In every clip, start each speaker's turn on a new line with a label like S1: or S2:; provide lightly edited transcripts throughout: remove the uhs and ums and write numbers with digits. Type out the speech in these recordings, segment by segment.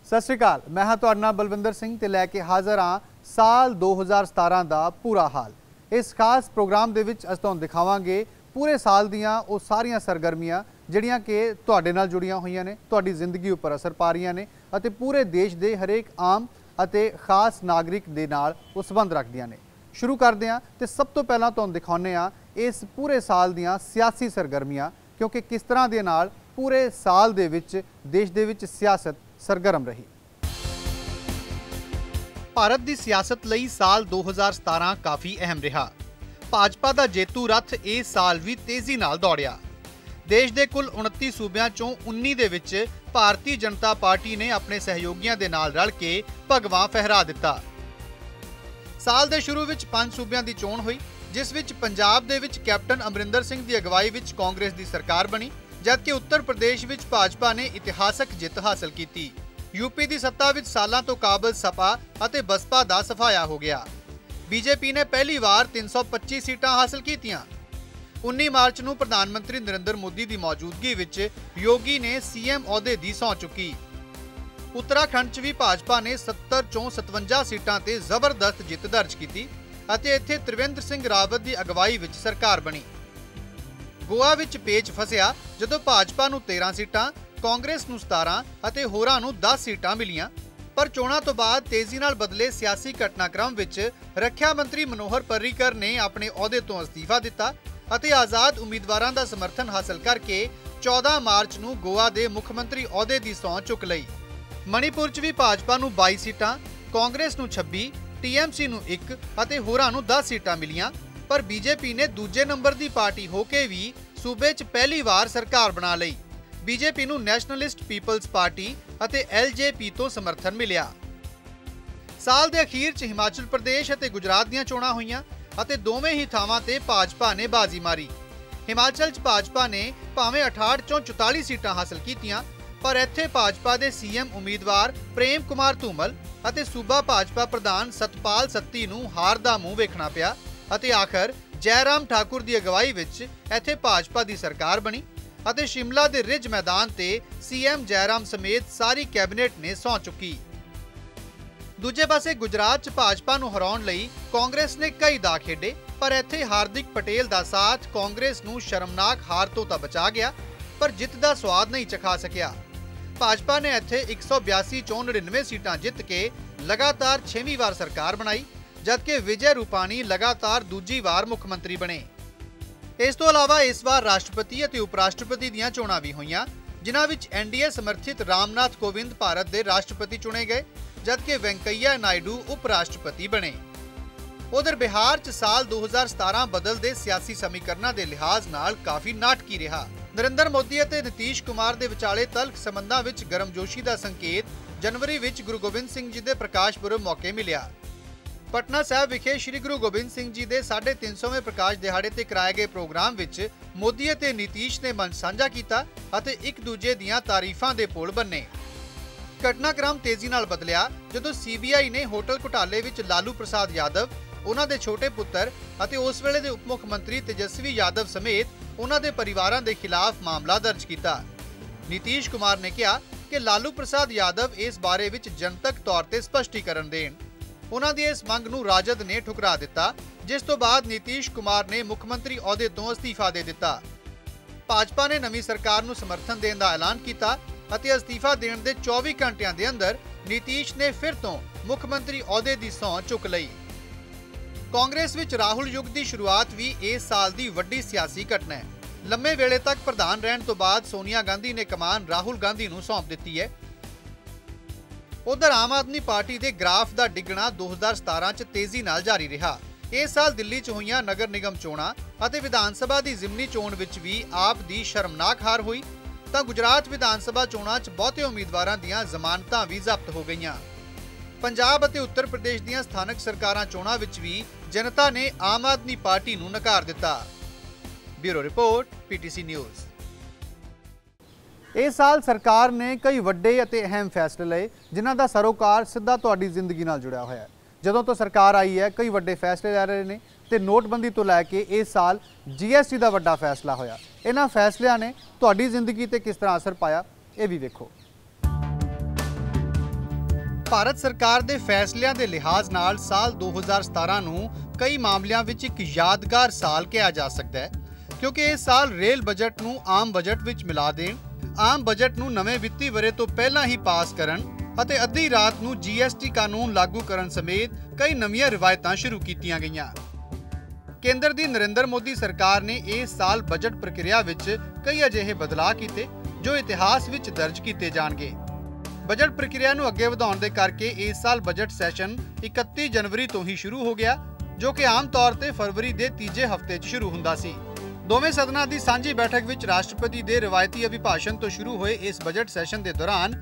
S1: सत श्री अकाल, मैं हाँ तुहाडे नाल बलविंदर सिंह ते लैके हाज़र हाँ साल 2017 का पूरा हाल। इस खास प्रोग्राम दे विच असीं तुहानूं दिखावांगे पूरे साल दियां वो सारियां सरगर्मियां जिहड़ियां कि तुहाडे नाल जुड़ियां होईयां ने, तुहाडी जिंदगी उपर असर पा रहीआं ने अते पूरे देश दे हरेक आम अते खास नागरिक दे नाल वो संबंध रखदियां ने। शुरू करदे हां ते सब तो पहलां तुहानूं दिखाउने हां इस पूरे साल दियां सियासी सरगर्मियां, क्योंकि किस तरह दे नाल पूरे साल दे विच देश दे विच सियासत सरगर्म रही। भारत की सियासत लई साल 2017 काफ़ी अहम रहा। भाजपा का जेतू रथ इस साल भी तेजी नाल दौड़िया। देश के कुल 29 सूबियां चों 19 दे विच भारतीय जनता पार्टी ने अपने सहयोगियों के नाल रल के भगवा फहरा दिता। साल के शुरू विच 5 सूबियां की चोण हुई, जिस विच पंजाब दे विच कैप्टन अमरिंदर सिंह की अगवाई विच कांग्रेस की सरकार बनी, जबकि उत्तर प्रदेश विच भाजपा ने इतिहासक जित हासिल की। यूपी की सत्ता विच सालों तो काबिल सपा अते बसपा का सफाया हो गया। बीजेपी ने पहली बार 325 सीटां हासिल कीतियां। 19 मार्च को प्रधानमंत्री नरेंद्र मोदी की मौजूदगी विच योगी ने सीएम अहुदे की सौं चुकी। उत्तराखंड च भी भाजपा ने 70 चों 57 सीटां ते जबरदस्त जित दर्ज की अते इत्थे त्रिवेंद्र सिंह रावत की अगवाई विच सरकार बनी। गोवा विच पेच फसिया जदों भाजपा नूं 13 सीटां, कांग्रेस नूं 17 अते होरां नूं 10 सीटां मिलियां। पर चोणां तो बाद तेजी नाल बदले सियासी घटनाक्रम विच रक्षा मंत्री मनोहर पर्रिकर ने अपने अहुदे तो अस्तीफा दिता अते आज़ाद उम्मीदवारां दा समर्थन हासिल करके 14 मार्च नूं गोवा दे मुख मंत्री अहुदे दी सौं चुक लई। मणिपुर च भी भाजपा नूं 22 सीटां, कांग्रेस नूं 26, टीएमसी नूं 1 अते होरां नूं 10 सीटां मिलियां। पर बीजेपी ने दूजे नंबर की पार्टी होके भी सूबे च पहली बार सरकार बना लई। बीजेपी नूं नैशनलिस्ट पीपल्स पार्टी अते एलजेपी तो समर्थन मिलिया। साल के अखीर च हिमाचल प्रदेश अते गुजरात दीआं चोणां होईयां अते दोवें ही थावां ते भाजपा ने बाजी मारी। हिमाचल च भाजपा ने भावें 68 चों 44 सीटां हासिल कीतियां, पर इत्थे भाजपा के सीएम उम्मीदवार प्रेम कुमार धूमल अते सूबा भाजपा प्रधान सतपाल सत्ती नूं हार दा मूँह वेखना पिया अते आखिर जयराम ठाकुर की अगवाई विच इत्थे भाजपा की सरकार बनी अते शिमला के रिज मैदान ते सीएम जयराम समेत सारी कैबिनेट ने सौं चुकी। दूजे पासे गुजरात च भाजपा नूं हराउण लई कांग्रेस ने कई दाअ खेडे, पर इत्थे हार्दिक पटेल का साथ कांग्रेस नूं शर्मनाक हार तो तां बचा गया, पर जित का स्वाद नहीं चखा सकिया। भाजपा ने इत्थे 182 चों 99 सीटां जित के लगातार 6वीं बार सरकार बनाई, जबकि विजय रूपाणी लगातार दूजी बार मुख्यमंत्री बने। इस तो अलावा इस बार राष्ट्रपति और उपराष्ट्रपति दीआं चोणां भी होईयां, जिन्हां विच एनडीए समर्थित रामनाथ कोविंद भारत के राष्ट्रपति चुने गए, जबकि वेंकैया नायडू उपराष्ट्रपति बने। उधर बिहार च साल 2017 बदलते सियासी समीकरणों के लिहाज नाल काफ़ी नाटकी रहा। नरेंद्र मोदी और नीतीश कुमार के विचाले तल्ख संबंधां विच गर्मजोशी का संकेत जनवरी विच गुरु गोबिंद सिंह जी के प्रकाश पुरब मौके मिलिया। पटना साहब विखे श्री गुरु गोबिंद सिंह जी के 350वें प्रकाश दिहाड़े ते कराए गए प्रोग्राम विच मोदी ते नीतीश ने मंच साझा किया अते एक दूजे दीआं तारीफां दे पुल बन्ने। घटनाक्रम तेजी नाल बदलिया जदों सीबीआई ने होटल घोटाले विच लालू प्रसाद यादव, उन्हां दे छोटे पुत्तर अते उस वेले दे उप मुख मंत्री तेजस्वी यादव समेत उन्हां दे परिवारां दे खिलाफ मामला दर्ज किया। नीतीश कुमार ने कहा कि लालू प्रसाद यादव इस बारे विच जनतक तौर ते स्पष्टीकरण देण। उन्हां दी इस मंग नूं राजद ने ठुकरा दिता, जिस तो बाद नीतीश कुमार ने मुख्यमंत्री अहुदे तो अस्तीफा दे दिता। भाजपा ने नवीं सरकार नूं समर्थन देण दा ऐलान किया अते अस्तीफा देण दे 24 घंटियां दे अंदर नीतीश ने फिर तो मुख्यमंत्री अहुदे दी सौं चुक लई। कांग्रेस विच राहुल युग की शुरुआत भी इस साल की वड्डी सियासी घटना है। लंबे वेले तक प्रधान रहने तो बाद सोनिया गांधी ने कमान राहुल गांधी नूं सौंप दी है। उधर आम आदमी पार्टी के ग्राफ का डिगना 2017 च तेजी नाल जारी रहा। इस साल दिल्ली च होईयां नगर निगम चोणां अते विधान सभा की जिमनी चोण विच भी आप दी शर्मनाक हार हुई, तां गुजरात विधान सभा चोणां च बहुते उम्मीदवारां दीआं जमानतां भी जब्त हो गईयां। पंजाब अते उत्तर प्रदेश दीआं स्थानक सरकारां चोणां विच भी जनता ने आम आदमी पार्टी नूं नकार दिता। Bureau report, PTC news. इस साल सरकार ने कई वड्डे अते अहम फैसले लए, जिन्हां दा सरोकार सीधा तुहाडी जिंदगी नाल जुड़िया होया है। जदों तो सरकार आई है कई वड्डे फैसले लै रहे ने ते नोटबंदी तो लैके इस साल जीएसटी का वड्डा फैसला होया। इन्हां फैसलियां ने तुहाडी जिंदगी ते किस तरह असर पाया, ये भी वेखो। ਭਾਰਤ ਸਰਕਾਰ ਦੇ ਫੈਸਲਿਆਂ ਦੇ ਲਿਹਾਜ਼ ਨਾਲ ਸਾਲ 2017 ਨੂੰ ਕਈ ਮਾਮਲਿਆਂ ਵਿੱਚ ਇੱਕ ਯਾਦਗਾਰ ਸਾਲ ਕਿਹਾ ਜਾ ਸਕਦਾ ਹੈ, ਕਿਉਂਕਿ ਇਹ ਸਾਲ ਰੇਲ ਬਜਟ ਨੂੰ ਆਮ ਬਜਟ ਵਿੱਚ ਮਿਲਾ ਦੇਣ, ਆਮ ਬਜਟ ਨੂੰ ਨਵੇਂ ਵਿੱਤੀ ਵਰ੍ਹੇ ਤੋਂ ਪਹਿਲਾਂ ਹੀ ਪਾਸ ਕਰਨ ਅਤੇ ਅੱਧੀ ਰਾਤ ਨੂੰ GST ਕਾਨੂੰਨ ਲਾਗੂ ਕਰਨ ਸਮੇਤ ਕਈ ਨਵੀਆਂ ਰਿਵਾਇਤਾਂ ਸ਼ੁਰੂ ਕੀਤੀਆਂ ਗਈਆਂ। ਕੇਂਦਰ ਦੀ ਨਰਿੰਦਰ ਮੋਦੀ ਸਰਕਾਰ ਨੇ ਇਸ ਸਾਲ ਬਜਟ ਪ੍ਰਕਿਰਿਆ ਵਿੱਚ ਕਈ ਅਜਿਹੇ ਬਦਲਾਅ ਕੀਤੇ ਜੋ ਇਤਿਹਾਸ ਵਿੱਚ ਦਰਜ ਕੀਤੇ ਜਾਣਗੇ। ਬਜਟ ਪ੍ਰਕਿਰਿਆ ਨੂੰ ਅੱਗੇ ਵਧਾਉਣ ਦੇ ਕਰਕੇ ਇਸ ਸਾਲ ਬਜਟ ਸੈਸ਼ਨ 31 ਜਨਵਰੀ ਤੋਂ ਹੀ ਸ਼ੁਰੂ ਹੋ ਗਿਆ, ਜੋ ਕਿ ਆਮ ਤੌਰ ਤੇ ਫਰਵਰੀ ਦੇ ਤੀਜੇ ਹਫ਼ਤੇ 'ਚ ਸ਼ੁਰੂ ਹੁੰਦਾ ਸੀ। ਦੋਵੇਂ ਸਦਨਾਂ ਦੀ ਸਾਂਝੀ ਬੈਠਕ ਵਿੱਚ ਰਾਸ਼ਟਰਪਤੀ ਦੇ ਰਵਾਇਤੀ ਅਭਿਭਾਸ਼ਣ ਤੋਂ ਸ਼ੁਰੂ ਹੋਏ ਇਸ ਬਜਟ ਸੈਸ਼ਨ ਦੇ ਦੌਰਾਨ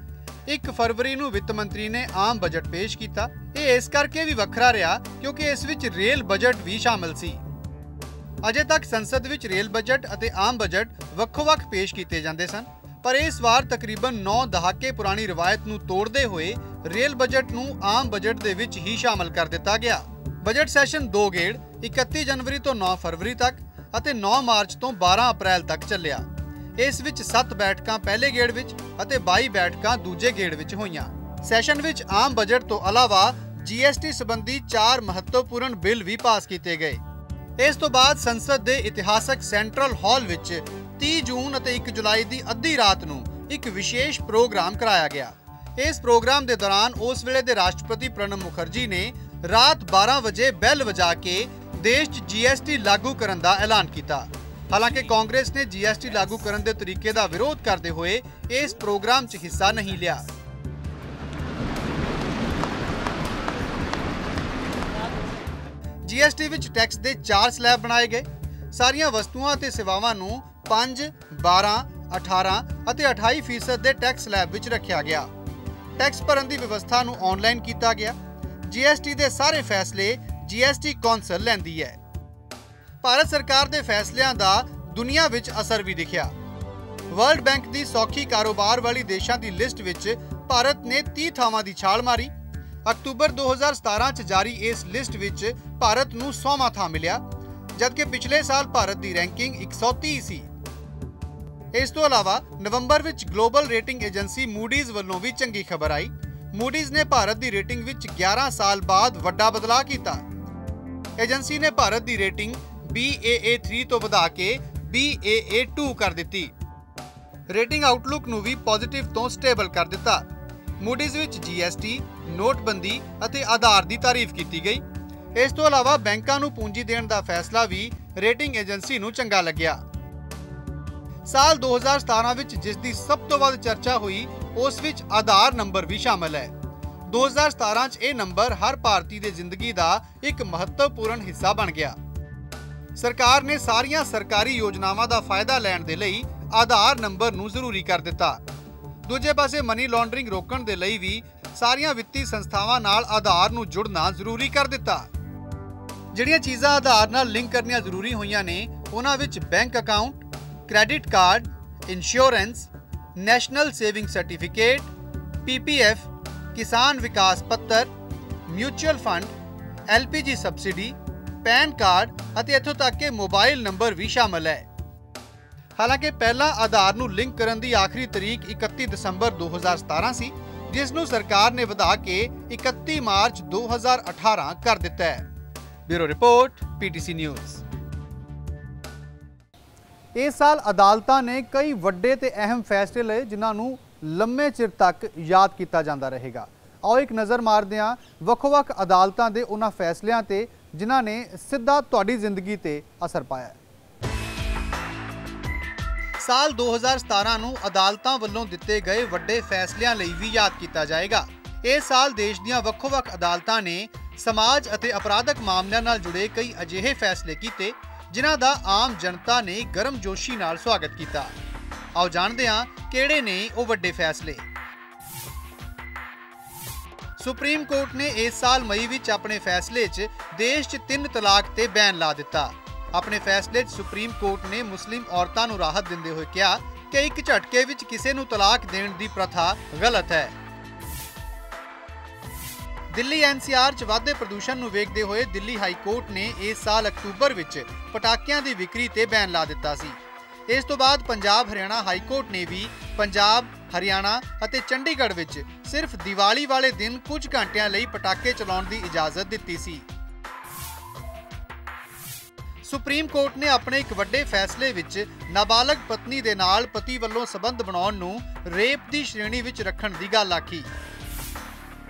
S1: 1 ਫਰਵਰੀ ਨੂੰ ਵਿੱਤ ਮੰਤਰੀ ਨੇ ਆਮ ਬਜਟ ਪੇਸ਼ ਕੀਤਾ। ਇਹ ਇਸ ਕਰਕੇ ਵੀ ਵੱਖਰਾ ਰਿਹਾ ਕਿਉਂਕਿ ਇਸ ਵਿੱਚ ਰੇਲ ਬਜਟ ਵੀ ਸ਼ਾਮਲ ਸੀ। ਅਜੇ ਤੱਕ ਸੰਸਦ ਵਿੱਚ ਰੇਲ ਬਜਟ ਅਤੇ ਆਮ ਬਜਟ ਵੱਖੋ-ਵੱਖ ਪੇਸ਼ ਕੀਤੇ ਜਾਂਦੇ ਸਨ, ਪਰ ਇਸ ਵਾਰ ਤਕਰੀਬਨ 9 ਦਹਾਕੇ ਪੁਰਾਣੀ ਰਵਾਇਤ ਨੂੰ ਤੋੜਦੇ ਹੋਏ ਰੇਲ ਬਜਟ ਨੂੰ ਆਮ ਬਜਟ ਦੇ ਵਿੱਚ ਹੀ ਸ਼ਾਮਲ ਕਰ ਦਿੱਤਾ ਗਿਆ। ਬਜਟ ਸੈਸ਼ਨ 2 ਗੇੜ 31 ਜਨਵਰੀ ਤੋਂ 9 ਫਰਵਰੀ ਤੱਕ ਅਤੇ 9 ਮਾਰਚ ਤੋਂ 12 ਅਪ੍ਰੈਲ ਤੱਕ ਚੱਲਿਆ। ਇਸ ਵਿੱਚ 7 ਬੈਠਕਾਂ ਪਹਿਲੇ ਗੇੜ ਵਿੱਚ ਅਤੇ 22 ਬੈਠਕਾਂ ਦੂਜੇ ਗੇੜ ਵਿੱਚ ਹੋਈਆਂ। ਸੈਸ਼ਨ ਵਿੱਚ ਆਮ ਬਜਟ ਤੋਂ ਇਲਾਵਾ GST ਸੰਬੰਧੀ 4 ਮਹੱਤਵਪੂਰਨ ਬਿੱਲ ਵੀ ਪਾਸ ਕੀਤੇ ਗਏ। ਇਸ ਤੋਂ ਬਾਅਦ ਸੰਸਦ ਦੇ ਇਤਿਹਾਸਕ ਸੈਂਟਰਲ ਹਾਲ ਵਿੱਚ 30 ਜੂਨ ਅਤੇ 1 ਜੁਲਾਈ ਦੀ ਅੱਧੀ ਰਾਤ ਨੂੰ ਇੱਕ ਵਿਸ਼ੇਸ਼ ਪ੍ਰੋਗਰਾਮ ਕਰਾਇਆ ਗਿਆ। ਇਸ ਪ੍ਰੋਗਰਾਮ ਦੇ ਦੌਰਾਨ ਉਸ ਵੇਲੇ ਦੇ ਰਾਸ਼ਟਰਪਤੀ ਪ੍ਰਣਬ ਮੁਖਰਜੀ ਨੇ ਰਾਤ 12 ਵਜੇ ਬੈਲ ਵਜਾ ਕੇ ਦੇਸ਼ 'ਚ GST ਲਾਗੂ ਕਰਨ ਦਾ ਐਲਾਨ ਕੀਤਾ। ਹਾਲਾਂਕਿ ਕਾਂਗਰਸ ਨੇ GST ਲਾਗੂ ਕਰਨ ਦੇ ਤਰੀਕੇ ਦਾ ਵਿਰੋਧ ਕਰਦੇ ਹੋਏ ਇਸ ਪ੍ਰੋਗਰਾਮ 'ਚ ਹਿੱਸਾ ਨਹੀਂ ਲਿਆ। GST ਵਿੱਚ ਟੈਕਸ ਦੇ 4 ਸਲੈਬ ਬਣਾਏ ਗਏ। ਸਾਰੀਆਂ ਵਸਤੂਆਂ ਅਤੇ ਸੇਵਾਵਾਂ ਨੂੰ 5, 12, 18 ਅਤੇ 28% ਦੇ ਟੈਕਸ ਸਲੈਬ ਵਿੱਚ ਰੱਖਿਆ ਗਿਆ। ਟੈਕਸ ਭਰਨ ਦੀ ਵਿਵਸਥਾ ਨੂੰ ਆਨਲਾਈਨ ਕੀਤਾ ਗਿਆ। GST ਦੇ ਸਾਰੇ ਫੈਸਲੇ GST ਕੌਂਸਲ ਲੈਂਦੀ ਹੈ। ਭਾਰਤ ਸਰਕਾਰ ਦੇ ਫੈਸਲਿਆਂ ਦਾ ਦੁਨੀਆ ਵਿੱਚ ਅਸਰ ਵੀ ਦਿਖਿਆ। ਵਰਲਡ ਬੈਂਕ ਦੀ ਸੌਖੀ ਕਾਰੋਬਾਰ ਵਾਲੀ ਦੇਸ਼ਾਂ ਦੀ ਲਿਸਟ ਵਿੱਚ ਭਾਰਤ ਨੇ 30 ਥਾਵਾਂ ਦੀ ਛਾਲ ਮਾਰੀ। ਅਕਤੂਬਰ 2017 ਚ ਜਾਰੀ ਇਸ ਲਿਸਟ ਵਿੱਚ ਭਾਰਤ ਨੂੰ 100ਵਾਂ ਥਾਂ ਮਿਲਿਆ, ਜਦਕਿ ਪਿਛਲੇ ਸਾਲ ਭਾਰਤ ਦੀ ਰੈਂਕਿੰਗ 130 ਸੀ। ਇਸ ਤੋਂ ਇਲਾਵਾ ਨਵੰਬਰ ਵਿੱਚ ਗਲੋਬਲ ਰੇਟਿੰਗ ਏਜੰਸੀ ਮੂਡੀਜ਼ ਵੱਲੋਂ ਵੀ ਚੰਗੀ ਖਬਰ ਆਈ। ਮੂਡੀਜ਼ ਨੇ ਭਾਰਤ ਦੀ ਰੇਟਿੰਗ ਵਿੱਚ 11 ਸਾਲ ਬਾਅਦ ਵੱਡਾ ਬਦਲਾਅ ਕੀਤਾ। ਏਜੰਸੀ ਨੇ ਭਾਰਤ ਦੀ ਰੇਟਿੰਗ BAA3 ਤੋਂ ਵਧਾ ਕੇ BAA2 ਕਰ ਦਿੱਤੀ। ਰੇਟਿੰਗ ਆਊਟਲੁੱਕ ਨੂੰ ਵੀ ਪੋਜ਼ਿਟਿਵ ਤੋਂ ਸਟੇਬਲ ਕਰ ਦਿੱਤਾ। ਮੂਡੀਜ਼ ਵਿੱਚ GST, ਨੋਟਬੰਦੀ ਅਤੇ ਆਧਾਰ ਦੀ ਤਾਰੀਫ ਕੀਤੀ ਗਈ। ਇਸ ਤੋਂ ਇਲਾਵਾ ਬੈਂਕਾਂ ਨੂੰ ਪੂੰਜੀ ਦੇਣ ਦਾ ਫੈਸਲਾ ਵੀ ਰੇਟਿੰਗ ਏਜੰਸੀ ਨੂੰ ਚੰਗਾ ਲੱਗਿਆ। ਸਾਲ 2017 ਵਿੱਚ ਜਿਸ ਦੀ ਸਭ ਤੋਂ ਵੱਧ ਚਰਚਾ ਹੋਈ ਉਸ ਵਿੱਚ ਆਧਾਰ ਨੰਬਰ ਵੀ ਸ਼ਾਮਲ ਹੈ। 2017 ਚ ਇਹ ਨੰਬਰ ਹਰ ਭਾਰਤੀ ਦੀ ਜ਼ਿੰਦਗੀ ਦਾ ਇੱਕ ਮਹੱਤਵਪੂਰਨ ਹਿੱਸਾ ਬਣ ਗਿਆ। ਸਰਕਾਰ ਨੇ ਸਾਰੀਆਂ ਸਰਕਾਰੀ ਯੋਜਨਾਵਾਂ ਦਾ ਫਾਇਦਾ ਲੈਣ ਦੇ ਲਈ ਆਧਾਰ ਨੰਬਰ ਨੂੰ ਜ਼ਰੂਰੀ ਕਰ ਦਿੱਤਾ। ਦੂਜੇ ਪਾਸੇ ਮਨੀ ਲਾਂਡਰਿੰਗ ਰੋਕਣ ਦੇ ਲਈ ਵੀ ਸਾਰੀਆਂ ਵਿੱਤੀ ਸੰਸਥਾਵਾਂ ਨਾਲ ਆਧਾਰ ਨੂੰ ਜੁੜਨਾ ਜ਼ਰੂਰੀ ਕਰ ਦਿੱਤਾ। ਜਿਹੜੀਆਂ ਚੀਜ਼ਾਂ ਆਧਾਰ ਨਾਲ ਲਿੰਕ ਕਰਨੀਆਂ ਜ਼ਰੂਰੀ ਹੋਈਆਂ ਨੇ ਉਹਨਾਂ ਵਿੱਚ bank account, credit card, insurance, national saving certificate, PPF, Kisan Vikas Patra, mutual fund, LPG subsidy, PAN card ਅਤੇ ਇੱਥੋਂ ਤੱਕ ਕਿ ਮੋਬਾਈਲ ਨੰਬਰ ਵੀ ਸ਼ਾਮਲ ਹੈ। ਹਾਲਾਂਕਿ ਪਹਿਲਾਂ ਆਧਾਰ ਨੂੰ ਲਿੰਕ ਕਰਨ ਦੀ ਆਖਰੀ ਤਰੀਕ 31 ਦਸੰਬਰ 2017 ਸੀ, ਜਿਸ ਨੂੰ ਸਰਕਾਰ ਨੇ ਵਧਾ ਕੇ 31 ਮਾਰਚ 2018 ਕਰ ਦਿੱਤਾ ਹੈ। Bureau report, PTC news. ਇਸ ਸਾਲ ਅਦਾਲਤਾਂ ਨੇ ਕਈ ਵੱਡੇ ਤੇ ਅਹਿਮ ਫੈਸਲੇ ਲਏ ਜਿਨ੍ਹਾਂ ਨੂੰ ਲੰਮੇ ਚਿਰ ਤੱਕ ਯਾਦ ਕੀਤਾ ਜਾਂਦਾ ਰਹੇਗਾ। ਆਓ ਇੱਕ ਨਜ਼ਰ ਮਾਰਦੇ ਹਾਂ ਵੱਖ-ਵੱਖ ਅਦਾਲਤਾਂ ਦੇ ਉਹਨਾਂ ਫੈਸਲਿਆਂ ਤੇ ਜਿਨ੍ਹਾਂ ਨੇ ਸਿੱਧਾ ਤੁਹਾਡੀ ਜ਼ਿੰਦਗੀ ਤੇ ਅਸਰ ਪਾਇਆ। ਸਾਲ 2017 ਨੂੰ ਅਦਾਲਤਾਂ ਵੱਲੋਂ ਦਿੱਤੇ ਗਏ ਵੱਡੇ ਫੈਸਲਿਆਂ ਲਈ ਵੀ ਯਾਦ ਕੀਤਾ ਜਾਏਗਾ। ਇਸ ਸਾਲ ਦੇਸ਼ ਦੀਆਂ ਵੱਖੋ-ਵੱਖ ਅਦਾਲਤਾਂ ਨੇ ਸਮਾਜ ਅਤੇ ਅਪਰਾਧਕ ਮਾਮਲਿਆਂ ਨਾਲ ਜੁੜੇ ਕਈ ਅਜਿਹੇ ਫੈਸਲੇ ਕੀਤੇ ਜਿਨ੍ਹਾਂ ਦਾ ਆਮ ਜਨਤਾ ਨੇ ਗਰਮਜੋਸ਼ੀ ਨਾਲ ਸਵਾਗਤ ਕੀਤਾ। ਆਓ ਜਾਣਦੇ ਹਾਂ ਕਿਹੜੇ ਨੇ ਉਹ ਵੱਡੇ ਫੈਸਲੇ। ਸੁਪਰੀਮ ਕੋਰਟ ਨੇ ਇਸ ਸਾਲ ਮਈ ਵਿੱਚ ਆਪਣੇ ਫੈਸਲੇ 'ਚ ਦੇਸ਼ 'ਚ 3 ਤਲਾਕ ਤੇ ਬੈਨ ਲਾ ਦਿੱਤਾ। ਆਪਣੇ ਫੈਸਲੇ 'ਚ ਸੁਪਰੀਮ ਕੋਰਟ ਨੇ ਮੁਸਲਿਮ ਔਰਤਾਂ ਨੂੰ ਰਾਹਤ ਦਿੰਦੇ ਹੋਏ ਕਿਹਾ ਕਿ ਇੱਕ ਝਟਕੇ ਵਿੱਚ ਕਿਸੇ ਨੂੰ ਤਲਾਕ ਦੇਣ ਦੀ ਪ੍ਰਥਾ ਗਲਤ ਹੈ। ਦਿੱਲੀ NCR 'ਚ ਵਾਧੇ ਪ੍ਰਦੂਸ਼ਣ ਨੂੰ ਵੇਖਦੇ ਹੋਏ ਦਿੱਲੀ ਹਾਈ ਕੋਰਟ ਨੇ ਇਸ ਸਾਲ ਅਕਤੂਬਰ ਵਿੱਚ ਪਟਾਕਿਆਂ ਦੀ ਵਿਕਰੀ ਤੇ ਬੈਨ ਲਾ ਦਿੱਤਾ ਸੀ। ਇਸ ਤੋਂ ਬਾਅਦ ਪੰਜਾਬ ਹਰਿਆਣਾ ਹਾਈ ਕੋਰਟ ਨੇ ਵੀ ਪੰਜਾਬ, ਹਰਿਆਣਾ ਅਤੇ ਚੰਡੀਗੜ੍ਹ ਵਿੱਚ ਸਿਰਫ ਦੀਵਾਲੀ ਵਾਲੇ ਦਿਨ ਕੁਝ ਘੰਟਿਆਂ ਲਈ ਪਟਾਕੇ ਚਲਾਉਣ ਦੀ ਇਜਾਜ਼ਤ ਦਿੱਤੀ ਸੀ। ਸੁਪਰੀਮ ਕੋਰਟ ਨੇ ਆਪਣੇ ਇੱਕ ਵੱਡੇ ਫੈਸਲੇ ਵਿੱਚ ਨਾਬਾਲਗ ਪਤਨੀ ਦੇ ਨਾਲ ਪਤੀ ਵੱਲੋਂ ਸਬੰਧ ਬਣਾਉਣ ਨੂੰ ਰੇਪ ਦੀ ਸ਼੍ਰੇਣੀ ਵਿੱਚ ਰੱਖਣ ਦੀ ਗੱਲ ਆਖੀ।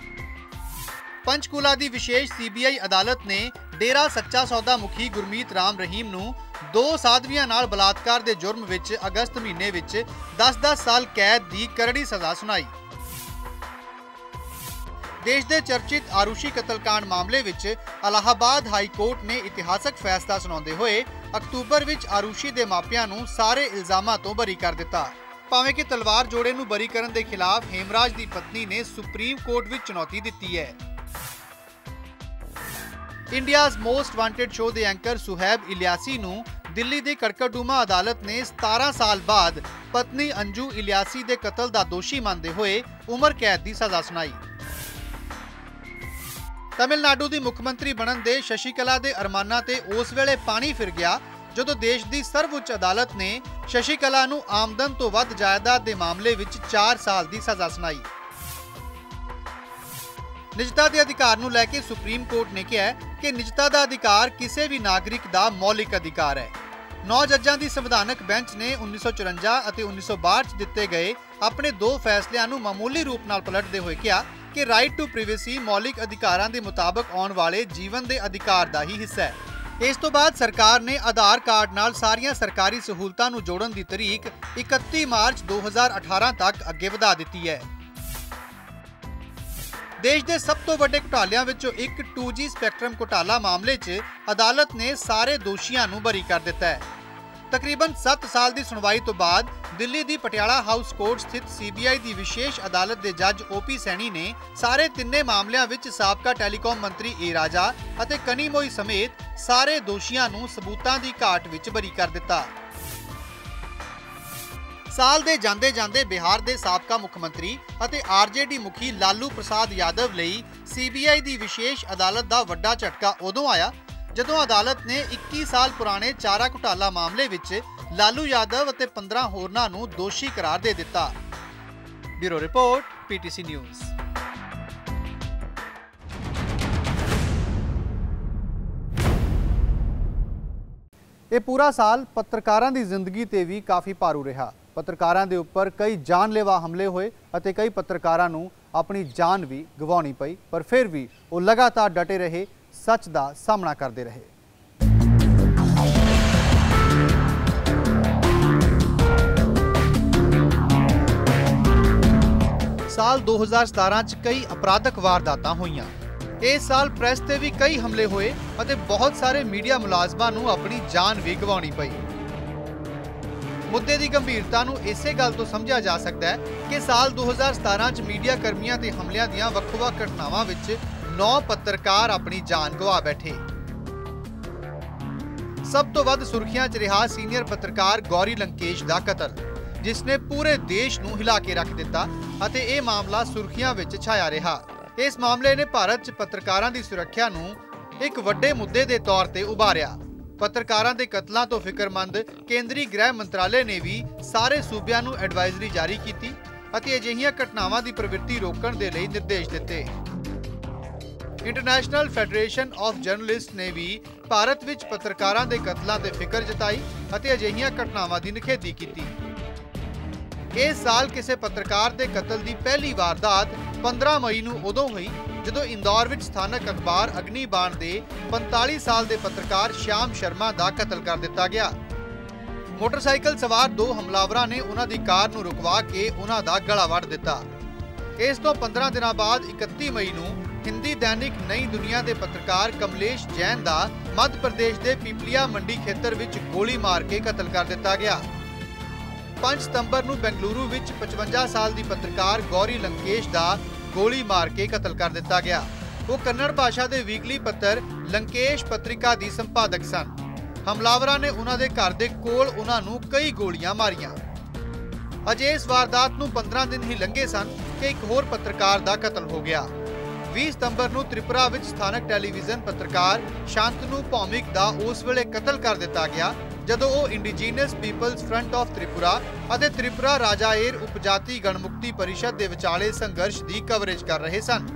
S1: ਪੰਚਕੂਲਾ ਦੀ ਵਿਸ਼ੇਸ਼ CBI ਅਦਾਲਤ ਨੇ ਡੇਰਾ ਸੱਚਾ ਸੌਦਾ ਮੁਖੀ ਗੁਰਮੀਤ ਰਾਮ ਰਹੀਮ ਨੂੰ 2 ਸਾਧਵੀਆਂ ਨਾਲ ਬਲਾਤਕਾਰ ਦੇ ਜੁਰਮ ਵਿੱਚ ਅਗਸਤ ਮਹੀਨੇ ਵਿੱਚ 10-10 ਸਾਲ ਕੈਦ ਦੀ ਕਰੜੀ ਸਜ਼ਾ ਸੁਣਾਈ। ਦੇਸ਼ ਦੇ ਚਰਚਿਤ ਆਰੂਸ਼ੀ ਕਤਲकांड ਮਾਮਲੇ ਵਿੱਚ ਅਲਾਹਾਬਾਦ ਹਾਈ ਕੋਰਟ ਨੇ ਇਤਿਹਾਸਕ ਫੈਸਲਾ ਸੁਣਾਉਂਦੇ ਹੋਏ ਅਕਤੂਬਰ ਵਿੱਚ ਆਰੂਸ਼ੀ ਦੇ ਮਾਪਿਆਂ ਨੂੰ ਸਾਰੇ ਇਲਜ਼ਾਮਾਂ ਤੋਂ ਬਰੀ ਕਰ ਦਿੱਤਾ। ਭਾਵੇਂ ਕਿ ਤਲਵਾਰ ਜੋੜੇ ਨੂੰ ਬਰੀ ਕਰਨ ਦੇ ਖਿਲਾਫ ਹੇਮਰਾਜ ਦੀ ਪਤਨੀ ਨੇ ਸੁਪਰੀਮ ਕੋਰਟ ਵਿੱਚ ਚੁਣੌਤੀ ਦਿੱਤੀ ਹੈ। ਇੰਡੀਆਜ਼ ਮੋਸਟ ਵਾਂਟਡ ਸ਼ੋਅ ਦੇ ਐਂਕਰ ਸੁਹੈਬ ਇਲਿਆਸੀ ਨੂੰ ਦਿੱਲੀ ਦੀ ਕੜਕੜਡੂਮਾ ਅਦਾਲਤ ਨੇ 17 ਸਾਲ ਬਾਅਦ ਪਤਨੀ ਅੰਜੂ ਇਲਿਆਸੀ ਦੇ ਕਤਲ ਦਾ ਦੋਸ਼ੀ ਮੰਨਦੇ ਹੋਏ ਉਮਰ ਕੈਦ ਦੀ ਸਜ਼ਾ ਸੁਣਾਈ। ਤਮਿਲਨਾਡੂ ਦੀ ਮੁੱਖ ਮੰਤਰੀ ਬਣਨ ਦੇ ਸ਼ਸ਼ੀਕਲਾ ਦੇ ਅਰਮਾਨਾਂ ਤੇ ਉਸ ਵੇਲੇ ਪਾਣੀ ਫਿਰ ਗਿਆ ਜਦੋਂ ਦੇਸ਼ ਦੀ ਸਰਵਉੱਚ ਅਦਾਲਤ ਨੇ ਸ਼ਸ਼ੀਕਲਾ ਨੂੰ ਆਮਦਨ ਤੋਂ ਵੱਧ ਜਾਇਦਾਦ ਦੇ ਮਾਮਲੇ ਵਿੱਚ 4 ਸਾਲ ਦੀ ਸਜ਼ਾ ਸੁਣਾਈ। ਨਿਜਤਾ ਦੇ ਅਧਿਕਾਰ ਨੂੰ ਲੈ ਕੇ ਸੁਪਰੀਮ ਕੋਰਟ ਨੇ ਕਿਹਾ ਕਿ ਨਿਜਤਾ ਦਾ ਅਧਿਕਾਰ ਕਿਸੇ ਵੀ ਨਾਗਰਿਕ ਦਾ ਮੌਲਿਕ ਅਧਿਕਾਰ ਹੈ। 9 ਜੱਜਾਂ ਦੀ ਸੰਵਿਧਾਨਕ ਬੈਂਚ ਨੇ 1954 ਅਤੇ 1962 ਚ ਦਿੱਤੇ ਗਏ ਆਪਣੇ 2 ਫੈਸਲਿਆਂ ਨੂੰ ਮਾਮੂਲੀ ਰੂਪ ਨਾਲ ਪਲਟਦੇ ਹੋਏ ਕਿਹਾ ਕਿ ਰਾਈਟ ਟੂ ਪ੍ਰਾਈਵੇਸੀ ਮੌਲਿਕ ਅਧਿਕਾਰਾਂ ਦੇ ਮੁਤਾਬਕ ਆਉਣ ਵਾਲੇ ਜੀਵਨ ਦੇ ਅਧਿਕਾਰ ਦਾ ਹੀ ਹਿੱਸਾ ਹੈ। ਇਸ ਤੋਂ ਬਾਅਦ ਸਰਕਾਰ ਨੇ ਆਧਾਰ ਕਾਰਡ ਨਾਲ ਸਾਰੀਆਂ ਸਰਕਾਰੀ ਸਹੂਲਤਾਂ ਨੂੰ ਜੋੜਨ ਦੀ ਤਾਰੀਖ 31 ਮਾਰਚ 2018 ਤੱਕ ਅੱਗੇ ਵਧਾ ਦਿੱਤੀ ਹੈ। ਦੇਸ਼ ਦੇ ਸਭ ਤੋਂ ਵੱਡੇ ਘੁਟਾਲਿਆਂ ਵਿੱਚੋਂ ਇੱਕ 2G ਸਪੈਕਟਰਮ ਘੁਟਾਲਾ ਮਾਮਲੇ 'ਚ ਅਦਾਲਤ ਨੇ ਸਾਰੇ ਦੋਸ਼ੀਆਂ ਨੂੰ ਬਰੀ ਕਰ ਦਿੱਤਾ ਹੈ। ਤਕਰੀਬਨ 7 ਸਾਲ ਦੀ ਸੁਣਵਾਈ ਤੋਂ ਬਾਅਦ ਦਿੱਲੀ ਦੀ ਪਟਿਆਲਾ ਹਾਊਸ ਕੋਰਟ ਸਥਿਤ CBI ਦੀ ਵਿਸ਼ੇਸ਼ ਅਦਾਲਤ ਦੇ ਜੱਜ OP ਸੈਣੀ ਨੇ ਸਾਰੇ ਤਿੰਨੇ ਮਾਮਲਿਆਂ ਵਿੱਚ ਸਾਬਕਾ ਟੈਲੀਕਾਮ ਮੰਤਰੀ A ਰਾਜਾ ਅਤੇ ਕਨੀਮੋਈ ਸਮੇਤ ਸਾਰੇ ਦੋਸ਼ੀਆਂ ਨੂੰ ਸਬੂਤਾਂ ਦੀ ਘਾਟ ਵਿੱਚ ਬਰੀ ਕਰ ਦਿੱਤਾ। ਸਾਲ ਦੇ ਜਾਂਦੇ ਬਿਹਾਰ ਦੇ ਸਾਬਕਾ ਮੁੱਖ ਮੰਤਰੀ ਅਤੇ RJD ਮੁਖੀ ਲਾਲੂ ਪ੍ਰਸਾਦ ਯਾਦਵ ਲਈ CBI ਦੀ ਵਿਸ਼ੇਸ਼ ਅਦਾਲਤ ਦਾ ਵੱਡਾ ਝਟਕਾ ਉਦੋਂ ਆਇਆ ਜਦੋਂ ਅਦਾਲਤ ਨੇ 21 ਸਾਲ ਪੁਰਾਣੇ ਚਾਰਾ ਘੁਟਾਲਾ ਮਾਮਲੇ ਵਿੱਚ ਲਾਲੂ ਯਾਦਵ ਅਤੇ 15 ਹੋਰਨਾਂ ਨੂੰ ਦੋਸ਼ੀ ਕਰਾਰ ਦੇ ਦਿੱਤਾ। Bureau report PTC news. ਇਹ ਪੂਰਾ ਸਾਲ ਪੱਤਰਕਾਰਾਂ ਦੀ ਜ਼ਿੰਦਗੀ ਤੇ ਵੀ ਕਾਫੀ ਭਾਰੂ ਰਿਹਾ। ਪੱਤਰਕਾਰਾਂ ਦੇ ਉੱਪਰ ਕਈ ਜਾਨਲੇਵਾ ਹਮਲੇ ਹੋਏ ਅਤੇ ਕਈ ਪੱਤਰਕਾਰਾਂ ਨੂੰ ਆਪਣੀ ਜਾਨ ਵੀ ਗਵਾਉਣੀ ਪਈ, ਪਰ ਫਿਰ ਵੀ ਉਹ ਲਗਾਤਾਰ ਡਟੇ ਰਹੇ, ਸੱਚ ਦਾ ਸਾਹਮਣਾ ਕਰਦੇ ਰਹੇ। ਸਾਲ 2017 ਚ ਕਈ ਅਪਰਾਧਕ ਵਾਰਦਾਤਾਂ ਹੋਈਆਂ। ਇਸ ਸਾਲ ਪ੍ਰੈਸ ਤੇ ਵੀ ਕਈ ਹਮਲੇ ਹੋਏ ਅਤੇ ਬਹੁਤ ਸਾਰੇ ਮੀਡੀਆ ਮੁਲਾਜ਼ਮਾਂ ਨੂੰ ਆਪਣੀ ਜਾਨ ਵੀ ਗਵਾਉਣੀ ਪਈ। ਮੁੱਦੇ ਦੀ ਗੰਭੀਰਤਾ ਨੂੰ ਇਸੇ ਗੱਲ ਤੋਂ ਸਮਝਿਆ ਜਾ ਸਕਦਾ ਹੈ ਕਿ ਸਾਲ 2017 ਚ ਮੀਡੀਆ ਕਰਮੀਆਂ ਤੇ ਹਮਲਿਆਂ ਦੀਆਂ ਵੱਖ-ਵੱਖ ਘਟਨਾਵਾਂ ਵਿੱਚ 9 ਪੱਤਰਕਾਰ ਆਪਣੀ ਜਾਨ ਗਵਾ ਬੈਠੇ। ਸਭ ਤੋਂ ਵੱਧ ਸੁਰਖੀਆਂ 'ਚ ਰਿਹਾ ਸੀਨੀਅਰ ਪੱਤਰਕਾਰ ਗੌਰੀ ਲੰਕੇਸ਼ ਦਾ ਕਤਲ, ਜਿਸ ਨੇ ਪੂਰੇ ਦੇਸ਼ ਨੂੰ ਹਿਲਾ ਕੇ ਰੱਖ ਦਿੱਤਾ ਅਤੇ ਇਹ ਮਾਮਲਾ ਸੁਰਖੀਆਂ ਵਿੱਚ ਛਾਇਆ ਰਿਹਾ। ਇਸ ਮਾਮਲੇ ਨੇ ਭਾਰਤ 'ਚ ਪੱਤਰਕਾਰਾਂ ਦੀ ਸੁਰੱਖਿਆ ਨੂੰ ਇੱਕ ਵੱਡੇ ਮੁੱਦੇ ਦੇ ਤੌਰ ਤੇ ਉਭਾਰਿਆ। ਪੱਤਰਕਾਰਾਂ ਦੇ ਕਤਲਾਂ ਤੋਂ ਫਿਕਰਮੰਦ ਕੇਂਦਰੀ ਗ੍ਰਹਿ ਮੰਤਰਾਲੇ ਨੇ ਵੀ ਸਾਰੇ ਸੂਬਿਆਂ ਨੂੰ ਐਡਵਾਈਜ਼ਰੀ ਜਾਰੀ ਕੀਤੀ ਅਤੇ ਅਜਿਹੀਆਂ ਘਟਨਾਵਾਂ ਦੀ ਪ੍ਰਵਿਰਤੀ ਰੋਕਣ ਦੇ ਲਈ ਨਿਰਦੇਸ਼ ਦਿੱਤੇ। ਇੰਟਰਨੈਸ਼ਨਲ ਫੈਡਰੇਸ਼ਨ ਆਫ ਜਰਨਲਿਸਟ ਨੇ ਵੀ ਭਾਰਤ ਵਿੱਚ ਪੱਤਰਕਾਰਾਂ ਦੇ ਕਤਲਾਂ ਤੇ ਫਿਕਰ ਜਤਾਈ ਅਤੇ ਅਜਿਹੀਆਂ ਘਟਨਾਵਾਂ ਦੀ ਨਿਖੇਧੀ ਕੀਤੀ। ਇਸ ਸਾਲ ਕਿਸੇ ਪੱਤਰਕਾਰ ਦੇ ਕਤਲ ਦੀ ਪਹਿਲੀ ਵਾਰਦਾਤ 15 ਮਈ ਨੂੰ ਉਦੋਂ ਹੋਈ ਜਦੋਂ ਇੰਦੌਰ ਵਿੱਚ ਸਥਾਨਕ ਅਖਬਾਰ ਅਗਨੀ ਬਾਣ ਦੇ 45 ਸਾਲ ਦੇ ਪੱਤਰਕਾਰ ਸ਼ਿਆਮ ਸ਼ਰਮਾ ਦਾ ਕਤਲ ਕਰ ਦਿੱਤਾ ਗਿਆ। ਮੋਟਰਸਾਈਕਲ ਸਵਾਰ 2 ਹਮਲਾਵਰਾਂ ਨੇ ਉਹਨਾਂ ਦੀ ਕਾਰ ਨੂੰ ਰੁਕਵਾ ਕੇ ਉਹਨਾਂ ਦਾ ਗਲਾ ਵੱਢ ਦਿੱਤਾ। ਇਸ ਤੋਂ 15 ਦਿਨਾਂ ਬਾਅਦ 31 ਮਈ ਨੂੰ ਹਿੰਦੀ ਦੈਨਿਕ ਨਈ ਦੁਨੀਆ ਦੇ ਪੱਤਰਕਾਰ ਕਮਲੇਸ਼ ਜੈਨ ਦਾ ਮੱਧ ਪ੍ਰਦੇਸ਼ ਦੇ ਪੀਪਲੀਆ ਮੰਡੀ ਖੇਤਰ ਵਿੱਚ ਗੋਲੀ ਮਾਰ ਕੇ ਕਤਲ ਕਰ ਦਿੱਤਾ ਗਿਆ। 5 ਸਤੰਬਰ ਨੂੰ ਬੈਂਗਲੁਰੂ ਵਿੱਚ 55 ਸਾਲ ਦੀ ਪੱਤਰਕਾਰ ਗੌਰੀ ਲੰਕੇਸ਼ ਦਾ ਗੋਲੀ ਮਾਰ ਕੇ ਕਤਲ ਕਰ ਦਿੱਤਾ ਗਿਆ। ਉਹ ਕੰਨੜ ਭਾਸ਼ਾ ਦੇ ਵੀਕਲੀ ਪੱਤਰ ਲੰਕੇਸ਼ ਪੱਤਰਿਕਾ ਦੀ ਸੰਪਾਦਕ ਸਨ। ਹਮਲਾਵਰਾਂ ਨੇ ਉਹਨਾਂ ਦੇ ਘਰ ਦੇ ਕੋਲ ਉਹਨਾਂ ਨੂੰ ਕਈ ਗੋਲੀਆਂ ਮਾਰੀਆਂ। ਅਜੇ ਇਸ ਵਾਰਦਾਤ ਨੂੰ 15 ਦਿਨ ਹੀ ਲੰਘੇ ਸਨ ਕਿ ਇੱਕ ਹੋਰ ਪੱਤਰਕਾਰ ਦਾ ਕਤਲ ਹੋ ਗਿਆ। 20 ਸਤੰਬਰ ਨੂੰ ਤ੍ਰਿਪੁਰਾ ਵਿੱਚ ਸਥਾਨਕ ਟੈਲੀਵਿਜ਼ਨ ਪੱਤਰਕਾਰ ਸ਼ਾਂਤਨੂ ਭੌਮਿਕ ਦਾ ਉਸ ਵੇਲੇ ਕਤਲ ਕਰ ਦਿੱਤਾ ਗਿਆ ਜਦੋਂ ਉਹ indigenous peoples front of Tripura ਅਤੇ ਤ੍ਰਿਪੁਰਾ ਰਾਜਾਏਰ ਉਪਜਾਤੀ ਗਣਮੁਕਤੀ ਪਰਿਸ਼ਦ ਦੇ ਵਿਚਾਲੇ ਸੰਘਰਸ਼ ਦੀ ਕਵਰੇਜ ਕਰ ਰਹੇ ਸਨ।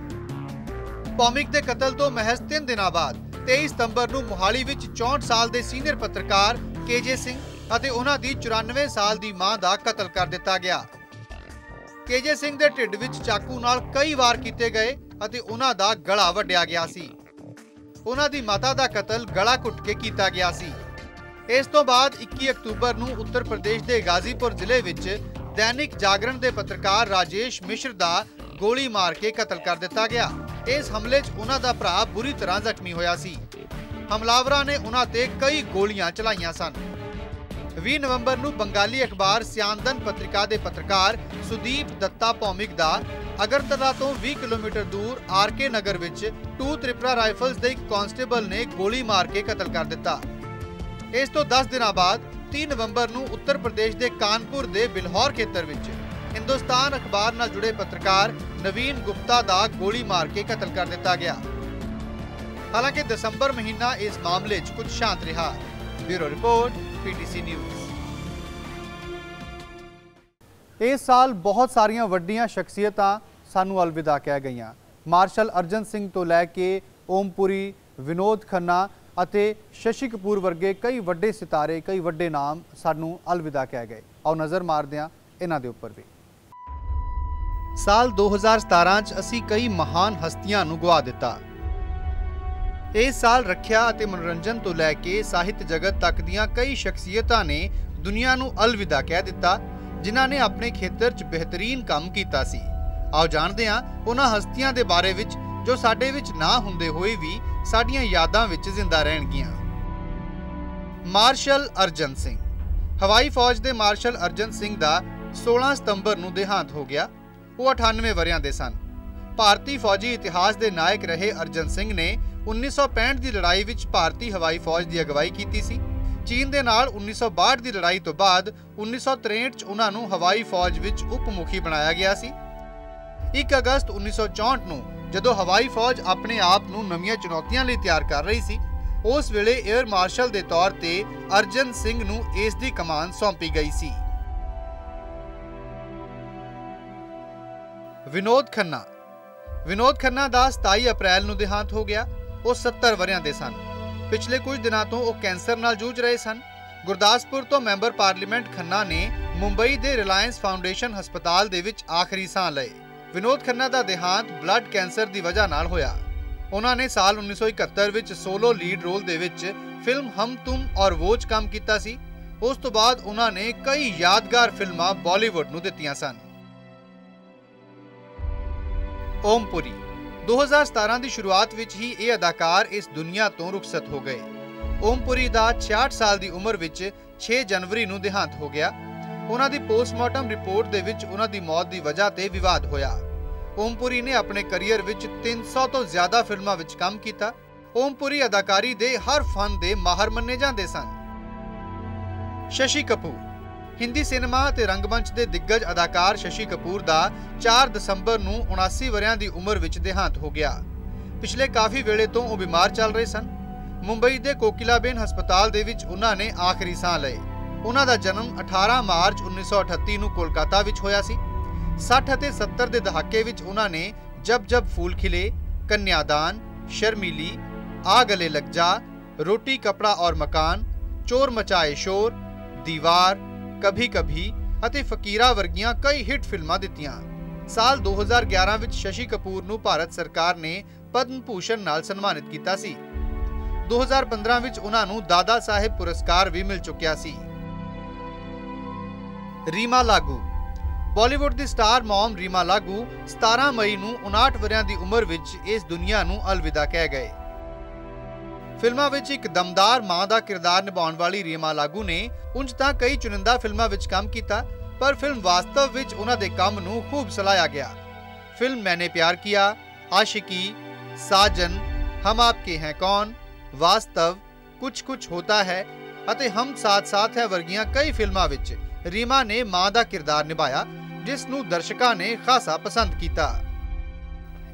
S1: ਭੌਮਿਕ ਦੇ ਕਤਲ ਤੋਂ ਮਹਿਜ਼ 3 ਦਿਨਾਂ ਬਾਅਦ 23 ਸਤੰਬਰ ਨੂੰ ਮੁਹਾਲੀ ਵਿੱਚ 64 ਸਾਲ ਦੇ ਸੀਨੀਅਰ ਪੱਤਰਕਾਰ KJ ਸਿੰਘ ਅਤੇ ਉਹਨਾਂ ਦੀ 94 ਸਾਲ ਦੀ ਮਾਂ ਦਾ ਕਤਲ ਕਰ ਦਿੱਤਾ ਗਿਆ। KJ ਸਿੰਘ ਦੇ ਢਿੱਡ ਵਿੱਚ ਚਾਕੂ ਨਾਲ ਕਈ ਵਾਰ ਕੀਤੇ ਗਏ ਅਤੇ ਉਹਨਾਂ ਦਾ ਗਲਾ ਵੱਢਿਆ ਗਿਆ ਸੀ। ਉਹਨਾਂ ਦੀ ਮਾਤਾ ਦਾ ਕਤਲ ਗਲਾ ਘੁੱਟ ਕੇ ਕੀਤਾ ਗਿਆ ਸੀ। ਇਸ ਤੋਂ ਬਾਅਦ 21 ਅਕਤੂਬਰ ਨੂੰ ਉੱਤਰ ਪ੍ਰਦੇਸ਼ ਦੇ ਗਾਜ਼ੀਪੁਰ ਜ਼ਿਲ੍ਹੇ ਵਿੱਚ ਦੈਨਿਕ ਜਾਗਰਣ ਦੇ ਪੱਤਰਕਾਰ ਰਾਜੇਸ਼ ਮਿਸ਼ਰ ਦਾ ਗੋਲੀ ਮਾਰ ਕੇ ਕਤਲ ਕਰ ਦਿੱਤਾ ਗਿਆ। ਇਸ ਹਮਲੇ 'ਚ ਉਹਨਾਂ ਦਾ ਭਰਾ ਬੁਰੀ ਤਰ੍ਹਾਂ ਜ਼ਖਮੀ ਹੋਇਆ ਸੀ। ਹਮਲਾਵਰਾਂ ਨੇ ਉਹਨਾਂ ਤੇ ਕਈ ਗੋਲੀਆਂ ਚਲਾਈਆਂ ਸਨ। 20 ਨਵੰਬਰ ਨੂੰ ਬੰਗਾਲੀ ਅਖਬਾਰ ਸਿਆਨਦਨ ਪੱਤਰਿਕਾ ਦੇ ਪੱਤਰਕਾਰ ਸੁਦੀਪ ਦੱਤਾ ਭੌਮਿਕ ਦਾ ਅਗਰਤਲਾ ਤੋਂ 20 ਕਿਲੋਮੀਟਰ ਦੂਰ RK ਨਗਰ ਵਿੱਚ 2 ਤ੍ਰਿਪੁਰਾ ਰਾਈਫਲਸ ਦੇ ਇੱਕ ਕਾਂਸਟੇਬਲ ਨੇ ਗੋਲੀ ਮਾਰ ਕੇ ਕਤਲ ਕਰ ਦਿੱਤਾ। ਇਸ ਤੋਂ 10 ਦਿਨਾਂ ਬਾਅਦ 3 ਨਵੰਬਰ ਨੂੰ ਉੱਤਰ ਪ੍ਰਦੇਸ਼ ਦੇ ਕਾਨਪੁਰ ਦੇ ਬਿਲਹੌਰ ਖੇਤਰ ਵਿੱਚ ਹਿੰਦੁਸਤਾਨ ਅਖਬਾਰ ਨਾਲ ਜੁੜੇ ਪੱਤਰਕਾਰ ਨਵੀਨ ਗੁਪਤਾ ਦਾ ਗੋਲੀ ਮਾਰ ਕੇ ਕਤਲ ਕਰ ਦਿੱਤਾ ਗਿਆ। ਹਾਲਾਂਕਿ ਦਸੰਬਰ ਮਹੀਨਾ ਇਸ ਮਾਮਲੇ 'ਚ ਕੁਝ ਸ਼ਾਂਤ ਰਿਹਾ। Bureau report PTC news. ਇਸ ਸਾਲ ਬਹੁਤ ਸਾਰੀਆਂ ਵੱਡੀਆਂ ਸ਼ਖਸੀਅਤਾਂ ਸਾਨੂੰ ਅਲਵਿਦਾ ਕਹਿ ਗਈਆਂ। ਮਾਰਸ਼ਲ ਅਰਜਨ ਸਿੰਘ ਤੋਂ ਲੈ ਕੇ ਓਮਪੁਰੀ, ਵਿਨੋਦ ਖੰਨਾ ਅਤੇ ਸ਼ਸ਼ੀ ਕਪੂਰ ਵਰਗੇ ਕਈ ਵੱਡੇ ਸਿਤਾਰੇ, ਕਈ ਵੱਡੇ ਨਾਮ ਸਾਨੂੰ ਅਲਵਿਦਾ ਕਹਿ ਗਏ। ਆਓ ਨਜ਼ਰ ਮਾਰਦੇ ਹਾਂ ਇਹਨਾਂ ਦੇ ਉੱਪਰ ਵੀ। ਸਾਲ 2017 'ਚ ਅਸੀਂ ਕਈ ਮਹਾਨ ਹਸਤੀਆਂ ਨੂੰ ਗਵਾ ਦਿੱਤਾ। ਇਸ ਸਾਲ ਰੱਖਿਆ ਅਤੇ ਮਨੋਰੰਜਨ ਤੋਂ ਲੈ ਕੇ ਸਾਹਿਤ ਜਗਤ ਤੱਕ ਦੀਆਂ ਕਈ ਸ਼ਖਸੀਅਤਾਂ ਨੇ ਦੁਨੀਆ ਨੂੰ ਅਲਵਿਦਾ ਕਹਿ ਦਿੱਤਾ, ਜਿਨ੍ਹਾਂ ਨੇ ਆਪਣੇ ਖੇਤਰ 'ਚ ਬਿਹਤਰੀਨ ਕੰਮ ਕੀਤਾ ਸੀ। ਆਓ ਜਾਣਦੇ ਹਾਂ ਉਹਨਾਂ ਹਸਤੀਆਂ ਦੇ ਬਾਰੇ ਵਿੱਚ ਜੋ ਸਾਡੇ ਵਿੱਚ ਨਾ ਹੁੰਦੇ ਹੋਏ ਵੀ ਸਾਡੀਆਂ ਯਾਦਾਂ ਵਿੱਚ ਜ਼ਿੰਦਾ ਰਹਿਣਗੀਆਂ। ਮਾਰਸ਼ਲ ਅਰਜਨ ਸਿੰਘ। ਹਵਾਈ ਫੌਜ ਦੇ ਮਾਰਸ਼ਲ ਅਰਜਨ ਸਿੰਘ ਦਾ 16 ਸਤੰਬਰ ਨੂੰ ਦੇਹਾਂਤ ਹੋ ਗਿਆ। ਉਹ 98 ਵਰ੍ਹਿਆਂ ਦੇ ਸਨ। ਭਾਰਤੀ ਫੌਜੀ ਇਤਿਹਾਸ ਦੇ ਨਾਇਕ ਰਹੇ ਅਰਜਨ ਸਿੰਘ ਨੇ 1965 ਦੀ ਲੜਾਈ ਵਿੱਚ ਭਾਰਤੀ ਹਵਾਈ ਫੌਜ ਦੀ ਅਗਵਾਈ ਕੀਤੀ ਸੀ। ਚੀਨ ਦੇ ਨਾਲ 1962 ਦੀ ਲੜਾਈ ਤੋਂ ਬਾਅਦ 1963 'ਚ ਉਹਨਾਂ ਨੂੰ ਹਵਾਈ ਫੌਜ ਵਿੱਚ ਉਪ ਮੁਖੀ ਬਣਾਇਆ ਗਿਆ ਸੀ। 1 ਅਗਸਤ 1964 ਨੂੰ ਜਦੋਂ ਹਵਾਈ ਫੌਜ ਆਪਣੇ ਆਪ ਨੂੰ ਨਵੀਆਂ ਚੁਣੌਤੀਆਂ ਲਈ ਤਿਆਰ ਕਰ ਰਹੀ ਸੀ, ਉਸ ਵੇਲੇ 에ਅਰ ਮਾਰਸ਼ਲ ਦੇ ਤੌਰ ਤੇ ਅਰਜਨ ਸਿੰਘ ਨੂੰ ਇਸ ਦੀ ਕਮਾਨ ਸੌਂਪੀ ਗਈ ਸੀ। ਵਿਨੋਦ ਖੰਨਾ। ਵਿਨੋਦ ਖੰਨਾ ਦਾ 27 ਅਪ੍ਰੈਲ ਨੂੰ ਦੇਹਾਂਤ ਹੋ ਗਿਆ। ਉਹ 70 ਵਰ੍ਹਿਆਂ ਦੇ ਸਨ। ਪਿਛਲੇ ਕੁਝ ਦਿਨਾਂ ਤੋਂ ਉਹ ਕੈਂਸਰ ਨਾਲ ਜੂਝ ਰਹੇ ਸਨ। ਗੁਰਦਾਸਪੁਰ ਤੋਂ ਮੈਂਬਰ ਪਾਰਲੀਮੈਂਟ ਖੰਨਾ ਨੇ ਮੁੰਬਈ ਦੇ ਰਿਲਾਇੰਸ ਫਾਊਂਡੇਸ਼ਨ ਹਸਪਤਾਲ ਦੇ ਵਿੱਚ ਆਖਰੀ ਸਾਹ ਲਏ। ਵਿਨੋਦ ਖੰਨਾ ਦਾ ਦੇਹਾਂਤ ਬਲੱਡ ਕੈਂਸਰ ਦੀ ਵਜ੍ਹਾ ਨਾਲ ਹੋਇਆ। ਉਹਨਾਂ ਨੇ ਸਾਲ 1971 ਵਿੱਚ ਸੋਲੋ ਲੀਡ ਰੋਲ ਦੇ ਵਿੱਚ ਫਿਲਮ ਹਮ ਤੁਮ ਔਰ ਵੋ 'ਚ ਕੰਮ ਕੀਤਾ ਸੀ। ਉਸ ਤੋਂ ਬਾਅਦ ਉਹਨਾਂ ਨੇ ਕਈ ਯਾਦਗਾਰ ਫਿਲਮਾਂ ਬਾਲੀਵੁੱਡ ਨੂੰ ਦਿੱਤੀਆਂ ਸਨ। ਓਮਪੁਰੀ। 2017 ਦੀ ਸ਼ੁਰੂਆਤ ਵਿੱਚ ਹੀ ਇਹ ਅਦਾਕਾਰ ਇਸ ਦੁਨੀਆ ਤੋਂ ਰੁਖਸਤ ਹੋ ਗਏ। ਓਮਪੁਰੀ ਦਾ 66 ਸਾਲ ਦੀ ਉਮਰ ਵਿੱਚ 6 ਜਨਵਰੀ ਨੂੰ ਦੇਹਾਂਤ ਹੋ ਗਿਆ। ਉਹਨਾਂ ਦੀ ਪੋਸਟਮਾਰਟਮ ਰਿਪੋਰਟ ਦੇ ਵਿੱਚ ਉਹਨਾਂ ਦੀ ਮੌਤ ਦੀ ਵਜ੍ਹਾ ਤੇ ਵਿਵਾਦ ਹੋਇਆ। ਓਮਪੁਰੀ ਨੇ ਆਪਣੇ ਕੈਰੀਅਰ ਵਿੱਚ 300 ਤੋਂ ਜ਼ਿਆਦਾ ਫਿਲਮਾਂ ਵਿੱਚ ਕੰਮ ਕੀਤਾ। ਓਮਪੁਰੀ ਅਦਾਕਾਰੀ ਦੇ ਹਰ ਫਨ ਦੇ ਮਾਹਰ ਮੰਨੇ ਜਾਂਦੇ ਸਨ। ਸ਼ਸ਼ੀ ਕਪੂਰ। ਹਿੰਦੀ ਸਿਨੇਮਾ ਅਤੇ ਰੰਗਮੰਚ ਦੇ ਦਿੱਗਜ ਅਦਾਕਾਰ ਸ਼ਸ਼ੀ ਕਪੂਰ ਦਾ 4 ਦਸੰਬਰ ਨੂੰ 79 ਵਰ੍ਹਿਆਂ ਦੀ ਉਮਰ ਵਿੱਚ ਦੇਹਾਂਤ ਹੋ ਗਿਆ। ਪਿਛਲੇ ਕਾਫੀ ਵੇਲੇ ਤੋਂ ਉਹ ਬਿਮਾਰ ਚੱਲ ਰਹੇ ਸਨ। ਮੁੰਬਈ ਦੇ ਕੋਕਿਲਾਬੇਨ ਹਸਪਤਾਲ ਦੇ ਵਿੱਚ ਉਹਨਾਂ ਨੇ ਆਖਰੀ ਸਾਹ ਲਏ। ਉਹਨਾਂ ਦਾ ਜਨਮ 18 ਮਾਰਚ 1938 ਨੂੰ ਕੋਲਕਾਤਾ ਵਿੱਚ ਹੋਇਆ ਸੀ। 60 ਅਤੇ 70 ਦੇ ਦਹਾਕੇ ਵਿੱਚ ਉਹਨਾਂ ਨੇ ਜਬ ਜਬ ਫੂਲ ਖਿਲੇ, ਕੰਨਿਆਦਾਨ, ਸ਼ਰਮੀਲੀ, ਆ ਗਲੇ ਲਗ ਜਾ, ਰੋਟੀ ਕਪੜਾ ਔਰ ਮਕਾਨ, ਚੋਰ ਮਚਾਏ ਸ਼ੋਰ, ਦੀਵਾਰ, ਕਭੀ ਕਭੀ ਅਤੇ ਫਕੀਰਾ ਵਰਗੀਆਂ ਕਈ ਹਿੱਟ ਫਿਲਮਾਂ ਦਿੱਤੀਆਂ। ਸਾਲ 2011 ਵਿੱਚ ਸ਼ਸ਼ੀ ਕਪੂਰ ਨੂੰ ਭਾਰਤ ਸਰਕਾਰ ਨੇ ਪਦਮ ਭੂਸ਼ਣ ਨਾਲ ਸਨਮਾਨਿਤ ਕੀਤਾ ਸੀ। 2015 ਵਿੱਚ ਉਹਨਾਂ ਨੂੰ ਦਾਦਾ ਸਾਹਿਬ ਪੁਰਸਕਾਰ ਵੀ ਮਿਲ ਚੁੱਕਿਆ ਸੀ। ਰੀਮਾ ਲਾਗੂ। ਬਾਲੀਵੁੱਡ ਦੀ ਸਟਾਰ ਮੌਮ ਰੀਮਾ ਲਾਗੂ 17 ਮਈ ਨੂੰ 59 ਵਰ੍ਹਿਆਂ ਦੀ ਉਮਰ ਵਿੱਚ ਇਸ ਦੁਨੀਆ ਨੂੰ ਅਲਵਿਦਾ ਕਹਿ ਗਏ। ਫਿਲਮਾਂ ਵਿੱਚ ਇੱਕ ਦਮਦਾਰ ਮਾਂ ਦਾ ਕਿਰਦਾਰ ਨਿਭਾਉਣ ਵਾਲੀ ਰੀਮਾ ਲਾਗੂ ਨੇ ਉਂਝ ਤਾਂ ਕਈ ਚੁਣਿੰਦਾ ਫਿਲਮਾਂ ਵਿੱਚ ਕੰਮ ਕੀਤਾ, ਪਰ ਫਿਲਮ ਵਾਸਤਵ ਵਿੱਚ ਉਹਨਾਂ ਦੇ ਕੰਮ ਨੂੰ ਖੂਬ ਸਲਾਹਿਆ ਗਿਆ। ਫਿਲਮ ਮੈਨੇ ਪਿਆਰ ਕੀਆ, ਆਸ਼ਿਕੀ, ਸਾਜਨ, ਹਮ ਆਪਕੇ ਹੈ ਕੌਣ, ਵਾਸਤਵ, ਕੁਛ ਕੁਛ ਹੋਤਾ ਹੈ ਅਤੇ ਹਮ ਸਾਥ ਸਾਥ ਹੈ ਵਰਗੀਆਂ ਕਈ ਫਿਲਮਾਂ ਵਿੱਚ ਰੀਮਾ ਨੇ ਮਾਂ ਦਾ ਕਿਰਦਾਰ ਨਿਭਾਇਆ, ਜਿਸ ਨੂੰ ਦਰਸ਼ਕਾਂ ਨੇ ਖਾਸਾ ਪਸੰਦ ਕੀਤਾ।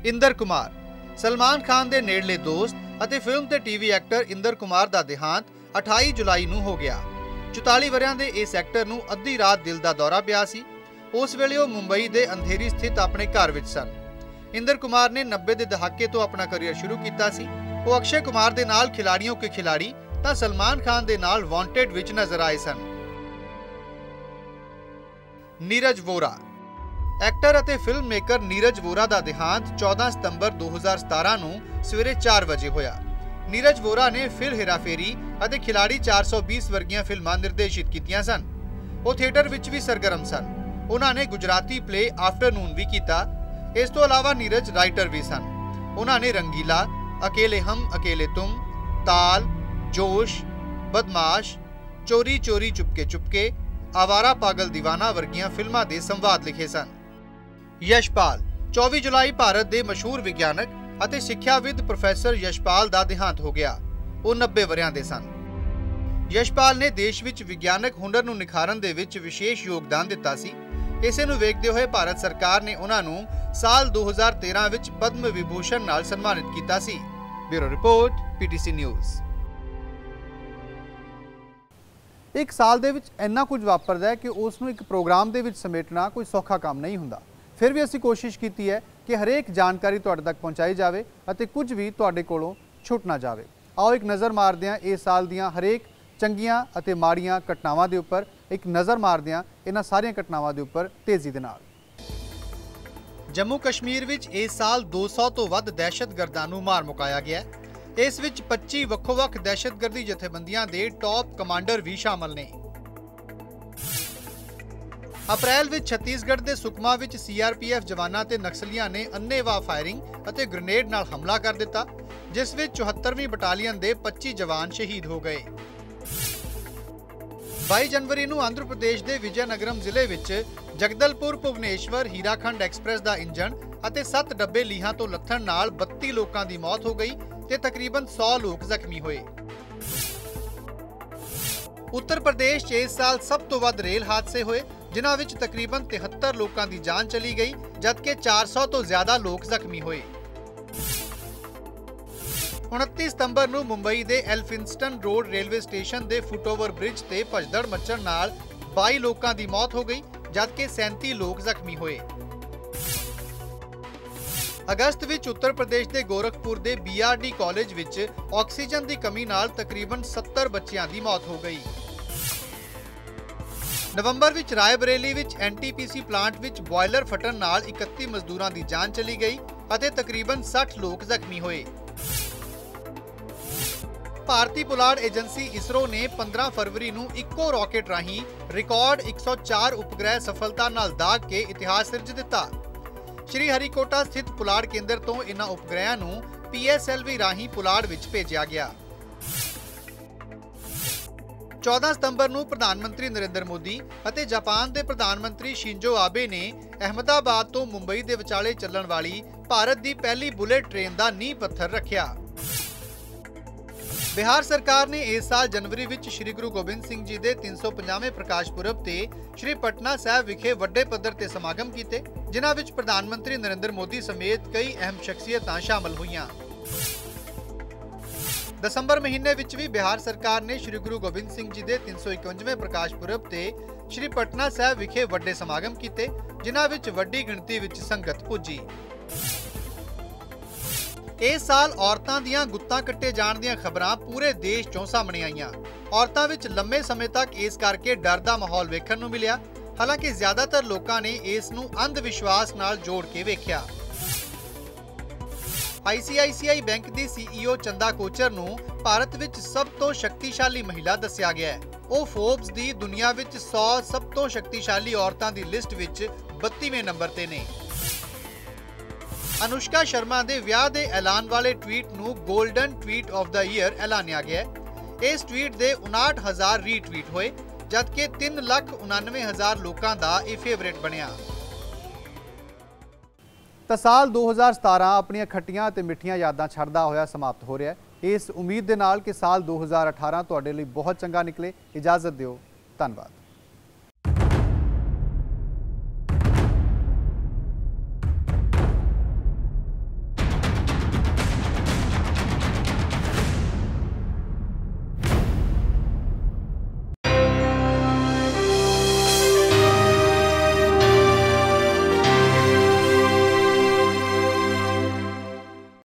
S1: ਇੰਦਰ ਕੁਮਾਰ। ਸਲਮਾਨ ਖਾਨ ਦੇ ਨੇੜਲੇ ਦੋਸਤ ਅਤੇ ਫਿਲਮ ਤੇ ਟੀਵੀ ਐਕਟਰ ਇੰਦਰ ਕੁਮਾਰ ਦਾ ਦੇਹਾਂਤ 28 ਜੁਲਾਈ ਨੂੰ ਹੋ ਗਿਆ। 44 ਵਰਿਆਂ ਦੇ ਇਸ ਐਕਟਰ ਨੂੰ ਅੱਧੀ ਰਾਤ ਦਿਲ ਦਾ ਦੌਰਾ ਪਿਆ ਸੀ। ਉਸ ਵੇਲੇ ਉਹ ਮੁੰਬਈ ਦੇ ਅੰਧੇਰੀ ਸਥਿਤ ਆਪਣੇ ਘਰ ਵਿੱਚ ਸਨ। ਇੰਦਰ ਕੁਮਾਰ ਨੇ 90 ਦੇ ਦਹਾਕੇ ਤੋਂ ਆਪਣਾ ਕੈਰੀਅਰ ਸ਼ੁਰੂ ਕੀਤਾ ਸੀ। ਉਹ ਅਕਸ਼ੇ ਕੁਮਾਰ ਦੇ ਨਾਲ ਖਿਲਾੜੀਆਂ ਕੇ ਖਿਲਾੜੀ ਤਾਂ ਸਲਮਾਨ ਖਾਨ ਦੇ ਨਾਲ ਵਾਂਟਡ ਵਿੱਚ ਨਜ਼ਰ ਆਏ ਸਨ। ਨੀਰਜ ਵੋਰਾ। ਐਕਟਰ ਅਤੇ ਫਿਲਮ ਮੇਕਰ ਨੀਰਜ ਵੋਰਾ ਦਾ ਦੇਹਾਂਤ 14 ਸਤੰਬਰ 2017 ਨੂੰ ਸਵੇਰੇ 4 ਵਜੇ ਹੋਇਆ। ਨੀਰਜ ਵੋਰਾ ਨੇ ਫਿਰ ਹੇਰਾਫੇਰੀ ਅਤੇ ਖਿਲਾੜੀ 420 ਵਰਗੀਆਂ ਫਿਲਮਾਂ ਨਿਰਦੇਸ਼ਿਤ ਕੀਤੀਆਂ ਸਨ। ਉਹ ਥੀਏਟਰ ਵਿੱਚ ਵੀ ਸਰਗਰਮ ਸਨ। ਉਹਨਾਂ ਨੇ ਗੁਜਰਾਤੀ ਪਲੇ ਆਫਟਰਨੂਨ ਵੀ ਕੀਤਾ। ਇਸ ਤੋਂ ਇਲਾਵਾ ਨੀਰਜ ਰਾਈਟਰ ਵੀ ਸਨ। ਉਹਨਾਂ ਨੇ ਰੰਗੀਲਾ, ਅਕੇਲੇ ਹਮ ਅਕੇਲੇ ਤੁਮ, ਤਾਲ, ਜੋਸ਼, ਬਦਮਾਸ਼, ਚੋਰੀ ਚੋਰੀ ਚੁਪਕੇ ਚੁਪਕੇ, ਆਵਾਰਾ ਪਾਗਲ ਦੀਵਾਨਾ ਵਰਗੀਆਂ ਫਿਲਮਾਂ ਦੇ ਸੰਵਾਦ ਲਿਖੇ ਸਨ। ਯਸ਼ਪਾਲ। 24 ਜੁਲਾਈ ਭਾਰਤ ਦੇ ਮਸ਼ਹੂਰ ਵਿਗਿਆਨਕ ਅਤੇ ਸਿੱਖਿਆਵਿਦ ਪ੍ਰੋਫੈਸਰ ਯਸ਼ਪਾਲ ਦਾ ਦੇਹਾਂਤ ਹੋ ਗਿਆ। ਉਹ 90 ਵਰਿਆਂ ਦੇ ਸਨ। ਯਸ਼ਪਾਲ ਨੇ ਦੇਸ਼ ਵਿੱਚ ਵਿਗਿਆਨਕ ਹੁਨਰ ਨੂੰ ਨਿਖਾਰਨ ਦੇ ਵਿੱਚ ਵਿਸ਼ੇਸ਼ ਯੋਗਦਾਨ ਦਿੱਤਾ ਸੀ। ਇਸੇ ਨੂੰ ਵੇਖਦੇ ਹੋਏ ਭਾਰਤ ਸਰਕਾਰ ਨੇ ਉਹਨਾਂ ਨੂੰ ਸਾਲ 2013 ਵਿੱਚ ਪਦਮ ਵਿਭੂਸ਼ਣ ਨਾਲ ਸਨਮਾਨਿਤ ਕੀਤਾ ਸੀ। Bureau report, PTC news. ਇੱਕ ਸਾਲ ਦੇ ਵਿੱਚ ਇੰਨਾ ਕੁਝ ਵਾਪਰਦਾ ਹੈ ਕਿ ਉਸ ਨੂੰ ਇੱਕ ਪ੍ਰੋਗਰਾਮ ਦੇ ਵਿੱਚ ਸਮੇਟਣਾ ਕੋਈ ਸੌਖਾ ਕੰਮ ਨਹੀਂ ਹੁੰਦਾ। ਫਿਰ ਵੀ ਅਸੀਂ ਕੋਸ਼ਿਸ਼ ਕੀਤੀ ਹੈ ਕਿ ਹਰੇਕ ਜਾਣਕਾਰੀ ਤੁਹਾਡੇ ਤੱਕ ਪਹੁੰਚਾਈ ਜਾਵੇ ਅਤੇ ਕੁਝ ਵੀ ਤੁਹਾਡੇ ਕੋਲੋਂ ਛੁੱਟ ਨਾ ਜਾਵੇ। ਆਓ ਇੱਕ ਨਜ਼ਰ ਮਾਰਦੇ ਹਾਂ ਇਸ ਸਾਲ ਦੀਆਂ ਹਰੇਕ ਚੰਗੀਆਂ ਅਤੇ ਮਾੜੀਆਂ ਘਟਨਾਵਾਂ ਦੇ ਉੱਪਰ। ਇੱਕ ਨਜ਼ਰ ਮਾਰਦੇ ਹਾਂ ਇਹਨਾਂ ਸਾਰੀਆਂ ਘਟਨਾਵਾਂ ਦੇ ਉੱਪਰ ਤੇਜ਼ੀ ਦੇ ਨਾਲ। ਜੰਮੂ ਕਸ਼ਮੀਰ ਵਿੱਚ ਇਸ ਸਾਲ 200 ਤੋਂ ਵੱਧ ਦਹਿਸ਼ਤਗਰਦਾਂ ਨੂੰ ਮਾਰ ਮੁਕਾਇਆ ਗਿਆ। ਇਸ ਵਿੱਚ 25 ਵੱਖੋ-ਵੱਖ ਦਹਿਸ਼ਤਗਰਦੀ ਜਥੇਬੰਦੀਆਂ ਦੇ ਟੌਪ ਕਮਾਂਡਰ ਵੀ ਸ਼ਾਮਲ ਨੇ। ਅਪ੍ਰੈਲ ਵਿੱਚ ਛੱਤੀਸਗੜ੍ਹ ਦੇ ਸੁਕਮਾ ਵਿੱਚ CRPF ਜਵਾਨਾਂ ਤੇ ਨਕਸਲੀਆਂ ਨੇ ਅੰਨ੍ਹੇਵਾਹ ਫਾਇਰਿੰਗ ਅਤੇ ਗ੍ਰੇਨੇਡ ਨਾਲ ਹਮਲਾ ਕਰ ਦਿੱਤਾ, ਜਿਸ ਵਿੱਚ 74ਵੀਂ ਬਟਾਲੀਅਨ ਦੇ 25 ਜਵਾਨ ਸ਼ਹੀਦ ਹੋ ਗਏ। 22 ਜਨਵਰੀ ਨੂੰ ਆਂਧਰ ਪ੍ਰਦੇਸ਼ ਦੇ ਵਿਜੈਨਗਰਮ ਜ਼ਿਲ੍ਹੇ ਵਿੱਚ ਜਗਦਲਪੁਰ ਭੁਵਨੇਸ਼ਵਰ ਹੀਰਾਖੰਡ ਐਕਸਪ੍ਰੈਸ ਦਾ ਇੰਜਣ ਅਤੇ 7 ਡੱਬੇ ਲੀਹਾਂ ਤੋਂ ਲੱਥਣ ਨਾਲ 32 ਲੋਕਾਂ ਦੀ ਮੌਤ ਹੋ ਗਈ ਤੇ ਤਕਰੀਬਨ 100 ਲੋਕ ਜ਼ਖਮੀ ਹੋਏ। ਉੱਤਰ ਪ੍ਰਦੇਸ਼ 'ਚ ਇਸ ਸਾਲ ਸਭ ਤੋਂ ਵੱਧ ਰੇਲ ਹਾਦਸੇ ਹੋਏ, ਜਿਨ੍ਹਾਂ ਵਿੱਚ ਤਕਰੀਬਨ 73 ਲੋਕਾਂ ਦੀ ਜਾਨ ਚਲੀ ਗਈ, ਜਦਕਿ 400 ਤੋਂ ਜ਼ਿਆਦਾ ਲੋਕ ਜ਼ਖਮੀ ਹੋਏ। 29 ਸਤੰਬਰ ਨੂੰ ਮੁੰਬਈ ਦੇ ਐਲਫਿੰਸਟਨ ਰੋਡ ਰੇਲਵੇ ਸਟੇਸ਼ਨ ਦੇ ਫੁੱਟਓਵਰ ਬ੍ਰਿਜ ਤੇ ਭਜਦੜ ਮੱਚਣ ਨਾਲ 22 ਲੋਕਾਂ ਦੀ ਮੌਤ ਹੋ ਗਈ, ਜਦਕਿ 37 ਲੋਕ ਜ਼ਖਮੀ ਹੋਏ। ਅਗਸਤ ਵਿੱਚ ਉੱਤਰ ਪ੍ਰਦੇਸ਼ ਦੇ ਗੋਰਖਪੁਰ ਦੇ BRD ਕਾਲਜ ਵਿੱਚ ਆਕਸੀਜਨ ਦੀ ਕਮੀ ਨਾਲ ਤਕਰੀਬਨ 70 ਬੱਚਿਆਂ ਦੀ ਮੌਤ ਹੋ ਗਈ। ਨਵੰਬਰ ਵਿੱਚ ਰਾਏਬਰੇਲੀ ਵਿੱਚ NTPC ਪਲਾਂਟ ਵਿੱਚ ਬੋਇਲਰ ਫਟਣ ਨਾਲ 31 ਮਜ਼ਦੂਰਾਂ ਦੀ ਜਾਨ ਚਲੀ ਗਈ ਅਤੇ ਤਕਰੀਬਨ 60 ਲੋਕ ਜ਼ਖਮੀ ਹੋਏ। ਭਾਰਤੀ ਪੁਲਾੜ ਏਜੰਸੀ ਇਸਰੋ ਨੇ 15 ਫਰਵਰੀ ਨੂੰ ਇੱਕੋ ਰਾਕੇਟ ਰਾਹੀਂ ਰਿਕਾਰਡ 104 ਉਪਗ੍ਰਹਿ ਸਫਲਤਾ ਨਾਲ ਦਾਗ ਕੇ ਇਤਿਹਾਸ ਸਿਰਜ ਦਿੱਤਾ। ਸ਼੍ਰੀ ਹਰੀਕੋਟਾ ਸਥਿਤ ਪੁਲਾੜ ਕੇਂਦਰ ਤੋਂ ਇਨ੍ਹਾਂ ਉਪਗ੍ਰਹਿਆਂ ਨੂੰ PSLV ਰਾਹੀਂ ਪੁਲਾੜ ਵਿੱਚ ਭੇਜਿਆ ਗਿਆ। 14 ਸਤੰਬਰ ਨੂੰ ਪ੍ਰਧਾਨ ਮੰਤਰੀ ਨਰਿੰਦਰ ਮੋਦੀ ਅਤੇ ਜਾਪਾਨ ਦੇ ਪ੍ਰਧਾਨ ਮੰਤਰੀ ਸ਼ਿੰਜੋ ਆਬੇ ਨੇ ਅਹਿਮਦਾਬਾਦ ਤੋਂ ਮੁੰਬਈ ਦੇ ਵਿਚਾਲੇ ਚੱਲਣ ਵਾਲੀ ਭਾਰਤ ਦੀ ਪਹਿਲੀ ਬੁਲੇਟ ਟ੍ਰੇਨ ਦਾ ਨੀਂਹ ਪੱਥਰ ਰੱਖਿਆ। ਬਿਹਾਰ ਸਰਕਾਰ ਨੇ ਇਸ ਸਾਲ ਜਨਵਰੀ ਵਿੱਚ ਸ਼੍ਰੀ ਗੁਰੂ ਗੋਬਿੰਦ ਸਿੰਘ ਜੀ ਦੇ 350ਵੇਂ ਪ੍ਰਕਾਸ਼ ਪੁਰਬ ਤੇ ਸ਼੍ਰੀ ਪਟਨਾ ਸਾਹਿਬ ਵਿਖੇ ਵੱਡੇ ਪੱਧਰ ਤੇ ਸਮਾਗਮ ਕੀਤੇ, ਜਿਨ੍ਹਾਂ ਵਿੱਚ ਪ੍ਰਧਾਨ ਮੰਤਰੀ ਨਰਿੰਦਰ ਮੋਦੀ ਸਮੇਤ ਕਈ ਅਹਿਮ ਸ਼ਖਸੀਅਤਾਂ ਸ਼ਾਮਲ ਹੋਈਆਂ। ਦਸੰਬਰ ਮਹੀਨੇ ਵਿੱਚ ਵੀ ਬਿਹਾਰ ਸਰਕਾਰ ਨੇ ਸ਼੍ਰੀ ਗੁਰੂ ਗੋਬਿੰਦ ਸਿੰਘ ਜੀ ਦੇ 351ਵੇਂ ਪ੍ਰਕਾਸ਼ ਪੁਰਬ ਤੇ ਸ਼੍ਰੀ ਪਟਨਾ ਸਾਹਿਬ ਵਿਖੇ ਵੱਡੇ ਸਮਾਗਮ ਕੀਤੇ, ਜਿਨ੍ਹਾਂ ਵਿੱਚ ਵੱਡੀ ਗਿਣਤੀ ਵਿੱਚ ਸੰਗਤ ਪੁੱਜੀ। ਇਸ ਸਾਲ ਔਰਤਾਂ ਦੀਆਂ ਗੁੱਤਾਂ ਕੱਟੇ ਜਾਣ ਦੀਆਂ ਖਬਰਾਂ ਪੂਰੇ ਦੇਸ਼ 'ਚੋਂ ਸਾਹਮਣੇ ਆਈਆਂ। ਔਰਤਾਂ ਵਿੱਚ ਲੰਮੇ ਸਮੇਂ ਤੱਕ ਇਸ ਕਰਕੇ ਡਰ ਦਾ ਮਾਹੌਲ ਵੇਖਣ ਨੂੰ ਮਿਲਿਆ। ਹਾਲਾਂਕਿ ਜ਼ਿਆਦਾਤਰ ਲੋਕਾਂ ਨੇ ਇਸ ਨੂੰ ਅੰਧ ਵਿਸ਼ਵਾਸ ਨਾਲ ਜੋੜ ਕੇ ਵੇਖਿਆ। ICICI ਬੈਂਕ ਦੀ CEO ਚੰਦਾ ਕੋਚਰ ਨੂੰ ਭਾਰਤ ਵਿੱਚ ਸਭ ਤੋਂ ਸ਼ਕਤੀਸ਼ਾਲੀ ਮਹਿਲਾ ਦੱਸਿਆ ਗਿਆ ਹੈ। ਉਹ ਫੋਰਬਸ ਦੀ ਦੁਨੀਆ ਵਿੱਚ 100 ਸਭ ਤੋਂ ਸ਼ਕਤੀਸ਼ਾਲੀ ਔਰਤਾਂ ਦੀ ਲਿਸਟ ਵਿੱਚ 32ਵੇਂ ਨੰਬਰ ਤੇ ਨੇ। ਅਨੁਸ਼ਕਾ ਸ਼ਰਮਾ ਦੇ ਵਿਆਹ ਦੇ ਐਲਾਨ ਵਾਲੇ ਟਵੀਟ ਨੂੰ golden tweet of the year ਐਲਾਨਿਆ ਗਿਆ। ਇਸ ਟਵੀਟ ਦੇ 59,000 ਰੀਟਵੀਟ ਹੋਏ, ਜਦਕਿ 3,99,000 ਲੋਕਾਂ ਦਾ ਇਹ ਫੇਵਰੇਟ ਬਣਿਆ। ਤਾਂ ਸਾਲ 2017 ਆਪਣੀਆਂ ਖੱਟੀਆਂ ਅਤੇ ਮਿੱਠੀਆਂ ਯਾਦਾਂ ਛੱਡਦਾ ਹੋਇਆ ਸਮਾਪਤ ਹੋ ਰਿਹਾ ਹੈ। ਇਸ ਉਮੀਦ ਦੇ ਨਾਲ ਕਿ ਸਾਲ 2018 ਤੁਹਾਡੇ ਲਈ ਬਹੁਤ ਚੰਗਾ ਨਿਕਲੇ। ਇਜਾਜ਼ਤ ਦਿਓ। ਧੰਨਵਾਦ।